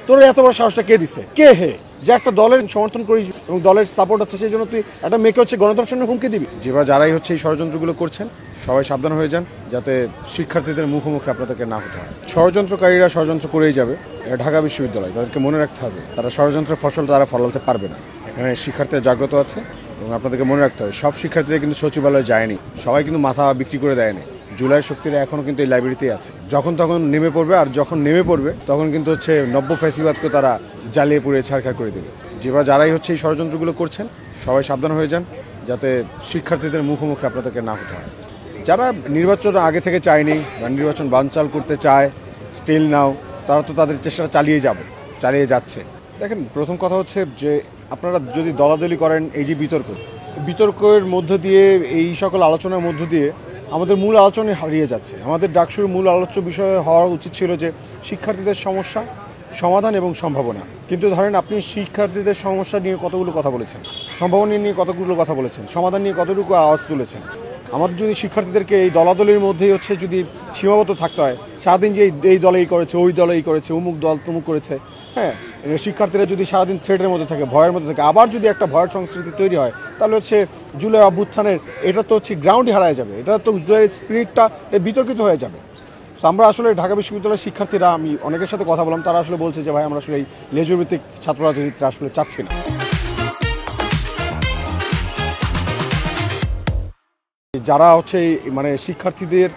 তোর এত বড় সাহসটা কে দিছে? কে হে যে একটা দলের সমর্থন করিস এবং দলের সাপোর্ট আছে সেই জন্য তুই একটা মেয়েকে হচ্ছে গণধর্ষণের হুমকি দিবি? যেভাবে যারাই হচ্ছে এই ষড়যন্ত্রগুলো করছেন সবাই সাবধান হয়ে যান, যাতে শিক্ষার্থীদের মুখোমুখি আপনাদেরকে না হতে হয়। ষড়যন্ত্রকারীরা ষড়যন্ত্র করেই যাবে। এটা ঢাকা বিশ্ববিদ্যালয়, তাদেরকে মনে রাখতে হবে তারা ষড়যন্ত্রের ফসল তারা ফলাতে পারবে না। এখানে শিক্ষার্থীরা জাগ্রত আছে এবং আপনাদেরকে মনে রাখতে হবে সব শিক্ষার্থীরা কিন্তু সচিবালয়ে যায়নি, সবাই কিন্তু মাথা বিক্রি করে দেয়নি। জুলাইয়ের শক্তিরা এখনও কিন্তু এই লাইব্রেরিতেই আছে, যখন তখন নেমে পড়বে, আর যখন নেমে পড়বে তখন কিন্তু হচ্ছে নব্য ফ্যাসিবাদকে তারা জ্বালিয়ে পুড়িয়ে ছারখার করে দেবে। যেভাবে যারাই হচ্ছে এই ষড়যন্ত্রগুলো করছেন সবাই সাবধান হয়ে যান, যাতে শিক্ষার্থীদের মুখোমুখি আপনাদেরকে না হতে হয়। যারা নির্বাচন আগে থেকে চায়নি বা নির্বাচন বানচাল করতে চায় স্টিল নাও, তারা তো তাদের চেষ্টা চালিয়ে যাচ্ছে। দেখেন, প্রথম কথা হচ্ছে যে আপনারা যদি দলাদলি করেন, এই যে বিতর্কের মধ্য দিয়ে, এই সকল আলোচনার মধ্য দিয়ে আমাদের মূল আলোচনায় হারিয়ে যাচ্ছে। আমাদের ডাকসুর মূল আলোচ্য বিষয় হওয়া উচিত ছিল যে শিক্ষার্থীদের সমস্যা, সমাধান এবং সম্ভাবনা। কিন্তু ধরেন, আপনি শিক্ষার্থীদের সমস্যা নিয়ে কতগুলো কথা বলেছেন, সম্ভাবনা নিয়ে কতগুলো কথা বলেছেন, সমাধান নিয়ে কতটুকু আওয়াজ তুলেছেন। আমাদের যদি শিক্ষার্থীদেরকে এই দলাদলির মধ্যেই হচ্ছে যদি সীমাবদ্ধ থাকতে হয়, সারাদিন যে এই দলে এই করেছে, ওই দলে এই করেছে, অমুক দল তমুক করেছে, হ্যাঁ, শিক্ষার্থীরা যদি সারাদিন থ্রেটের মধ্যে থাকে, ভয়ের মধ্যে থাকে, আবার যদি একটা ভয়ের সংস্কৃতি তৈরি হয়, তাহলে হচ্ছে জুলাই অভ্যুত্থানের এটা তো হচ্ছে গ্রাউন্ডই হারায় যাবে, এটা তো জুলাইয়ের স্পিরিটটা বিতর্কিত হয়ে যাবে। তো আমরা আসলে ঢাকা বিশ্ববিদ্যালয়ের শিক্ষার্থীরা, আমি অনেকের সাথে কথা বললাম, তারা আসলে বলছে যে ভাই, আমরা আসলে এই লেজুর ভিত্তিক ছাত্র রাজনীতিটা আসলে চাচ্ছি না। যারা হচ্ছে মানে শিক্ষার্থীদের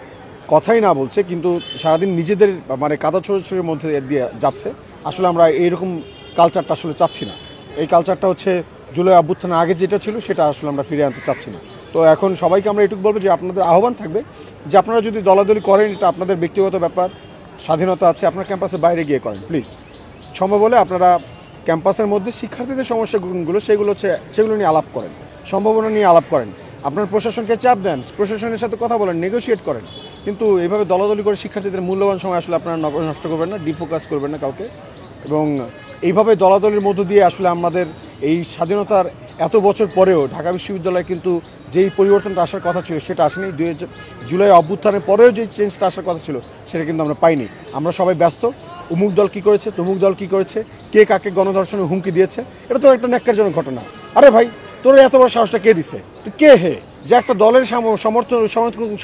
কথাই না বলছে, কিন্তু সারাদিন নিজেদের মানে কাদা ছোড়াছড়ির মধ্যে দিয়ে যাচ্ছে, আসলে আমরা এইরকম কালচারটা আসলে চাচ্ছি না। এই কালচারটা হচ্ছে জুলাই অভ্যুত্থানের আগে যেটা ছিল সেটা আসলে আমরা ফিরে আনতে চাচ্ছি না। তো এখন সবাইকে আমরা এটুকু বলবো যে আপনাদের আহ্বান থাকবে যে আপনারা যদি দলাদলি করেন, এটা আপনাদের ব্যক্তিগত ব্যাপার, স্বাধীনতা আছে, আপনার ক্যাম্পাসের বাইরে গিয়ে করেন প্লিজ। সম্ভব হলে আপনারা ক্যাম্পাসের মধ্যে শিক্ষার্থীদের সমস্যাগুলো সেগুলো নিয়ে আলাপ করেন, সম্ভাবনা নিয়ে আলাপ করেন, আপনার প্রশাসনকে চাপ দেন, প্রশাসনের সাথে কথা বলেন, নেগোশিয়েট করেন। কিন্তু এইভাবে দলাদলি করে শিক্ষার্থীদের মূল্যবান সময় আসলে আপনারা নষ্ট করবেন না, ডিফোকাস করবেন না কাউকে। এবং এইভাবে দলাদলির মধ্য দিয়ে আসলে আমাদের এই স্বাধীনতার এত বছর পরেও ঢাকা বিশ্ববিদ্যালয়ে কিন্তু যেই পরিবর্তনটা আসার কথা ছিল সেটা আসেনি। জুলাই অভ্যুত্থানের পরেও যে চেঞ্জটা আসার কথা ছিল সেটা কিন্তু আমরা পাইনি। আমরা সবাই ব্যস্ত, অমুক দল কী করেছে, তমুক দল কী করেছে, কে কাকে গণধর্ষণের হুমকি দিয়েছে, এটা তো একটা ন্যাক্কারজনক ঘটনা। আরে ভাই, তোর এত বড় সাহসটা কে দিছে? তুই কে হে যে একটা দলের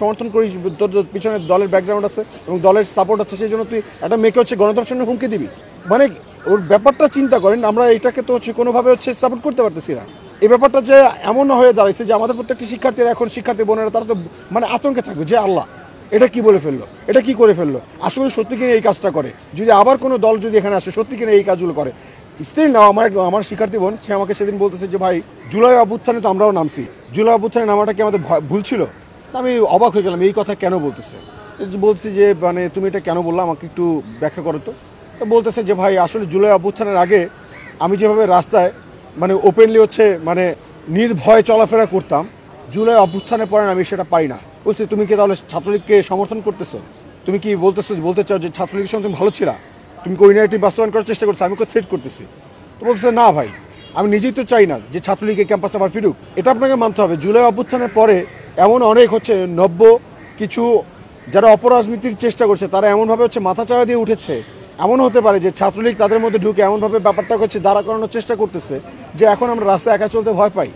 সমর্থন করিস, তোর পিছনে দলের ব্যাকগ্রাউন্ড আছে এবং দলের সাপোর্ট আছে সেই জন্য তুই একটা মেয়েকে হচ্ছে গণধর্ষণের হুমকি দিবি? মানে ওর ব্যাপারটা চিন্তা করেন। আমরা এটাকে তো হচ্ছে কোনোভাবে হচ্ছে সাপোর্ট করতে পারতেছি না। এই ব্যাপারটা যে এমন হয়ে দাঁড়াইছে যে আমাদের প্রত্যেকটি শিক্ষার্থীরা, এখন শিক্ষার্থী বোনেরা, তারা তো মানে আতঙ্কে থাকবে যে আল্লাহ, এটা কি বলে ফেললো, এটা কি করে ফেললো, আসলে সত্যি কিনা এই কাজটা করে, যদি আবার কোনো দল যদি এখানে আসে সত্যি কিনা এই কাজগুলো করে। স্টিল না, আমার শিক্ষার্থী বোন, সে আমাকে সেদিন বলতেছে যে ভাই, জুলাই অভ্যুত্থানে তো আমরাও নামছি, জুলাই অভ্যুত্থানে নামাটা কি আমাদের ভুল ছিল? আমি অবাক হয়ে গেলাম, এই কথা কেন বলতেছে। বলছি যে মানে তুমি এটা কেন বললাম, আমাকে একটু ব্যাখ্যা করো তো। বলতেছে যে ভাই, আসলে জুলাই অভ্যুত্থানের আগে আমি যেভাবে রাস্তায় মানে ওপেনলি হচ্ছে মানে নির্ভয়ে চলাফেরা করতাম, জুলাই অভ্যুত্থানের পরে আমি সেটা পাই না। বলছে, তুমি কি তাহলে ছাত্রলীগকে সমর্থন করতেছো? তুমি কি বলতে চাও যে ছাত্রলীগের সঙ্গে তুমি ভালো ছিলা, তুমি কোঅর্ডিনেটিভ বাস্তবায়ন করার চেষ্টা করছো, আমি থ্রেট করতেছি? তো বলতেছে, না ভাই, আমি নিজেই তো চাই না যে ছাত্রলীগের ক্যাম্পাসে আবার ফিরুক। এটা আপনাকে মানতে হবে। জুলাই অভ্যুত্থানের পরে এমন অনেক হচ্ছে নব্য কিছু যারা অপরাজনীতির চেষ্টা করছে, তারা এমনভাবে হচ্ছে মাথাচাড়া দিয়ে উঠেছে। এমন হতে পারে যে ছাত্রলীগ তাদের মধ্যে ঢুকে এমনভাবে ব্যাপারটা হচ্ছে দাঁড়া করানোর চেষ্টা করতেছে যে এখন আমরা রাস্তায় একা চলতে ভয় পাই।